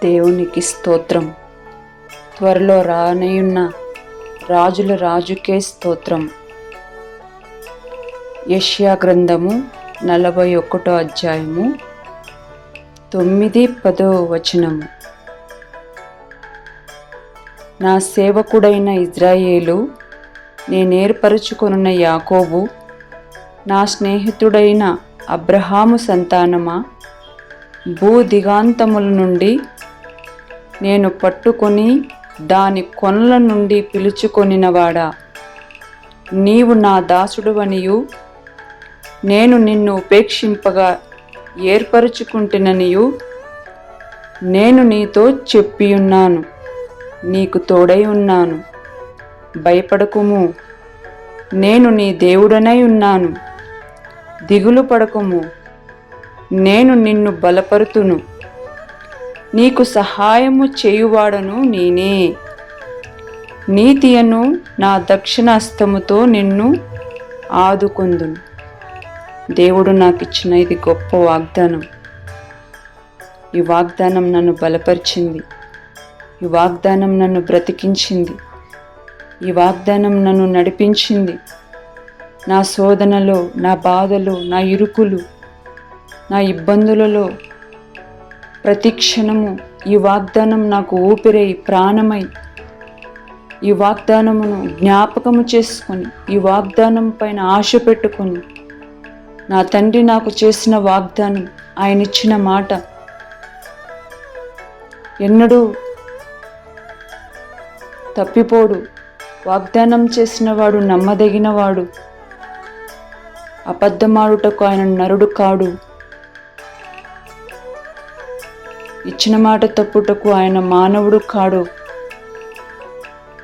దేవునికి స్తోత్రం. త్వరలో రానయున్న రాజుల రాజుకే స్తోత్రం. యెషయా గ్రంథము 41 అధ్యాయము 9-10 వచనము. నా సేవకుడైన ఇజ్రాయేలు, నేనేర్పరచుకొనున్న యాకోబు, నా స్నేహితుడైన అబ్రహాము సంతానమా, భూదిగాంతముల నుండి నేను పట్టుకొని దాని కొనల నుండి పిలుచుకొనినవాడా, నీవు నా దాసుడువనియు నేను నిన్ను ఉపేక్షింపగా ఏర్పరచుకుంటుననియు నేను నీతో చెప్పియున్నాను. నీకు తోడై ఉన్నాను, భయపడకుము, నేను నీ దేవుడనై ఉన్నాను. దిగులు పడకుము, నేను నిన్ను బలపరుతును. నీకు సహాయము చేయువాడను నేనే. నీతియను నా దక్షిణ హస్తముతో నిన్ను ఆదుకొందును. దేవుడు నాకు ఇచ్చిన ఇది గొప్ప వాగ్దానం. ఈ వాగ్దానం నన్ను బలపరిచింది. ఈ వాగ్దానం నన్ను బ్రతికించింది. ఈ వాగ్దానం నన్ను నడిపించింది. నా శోధనలో, నా బాధలు, నా ఇరుకులు, నా ఇబ్బందులలో ప్రతి క్షణము ఈ వాగ్దానం నాకు ఊపిరై, ప్రాణమై, ఈ వాగ్దానమును జ్ఞాపకము చేసుకొని, ఈ వాగ్దానం పైన ఆశ పెట్టుకొని, నా తండ్రి నాకు చేసిన వాగ్దానం, ఆయన ఇచ్చిన మాట ఎన్నడూ తప్పిపోడు. వాగ్దానం చేసిన వాడు నమ్మదగినవాడు. అబద్ధమాడుటకు ఆయన నరుడు కాడు. ఇచ్చిన మాట తప్పుటకు ఆయన మానవుడు కాడు.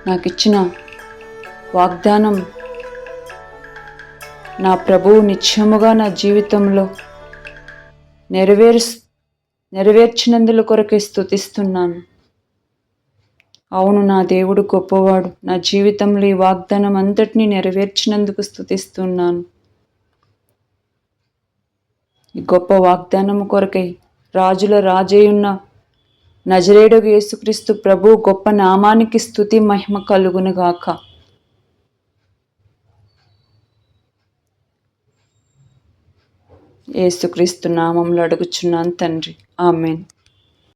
నాకిచ్చిన వాగ్దానం నా ప్రభువు నిత్యముగా నా జీవితంలో నెరవేర్చినందుల కొరకే స్తుతిస్తున్నాను. అవును, నా దేవుడు గొప్పవాడు. నా జీవితంలో ఈ వాగ్దానం అంతటినీ నెరవేర్చినందుకు స్తుతిస్తున్నాను. ఈ గొప్ప వాగ్దానము కొరకై రాజుల రాజయ్యున్న నజరేయుడగు యేసుక్రీస్తు ప్రభు గొప్ప నామానికి స్తుతి మహిమ కలుగునుగాక. యేసుక్రీస్తు నామంలో అడుగుచున్నాను తండ్రి, ఆమేన్.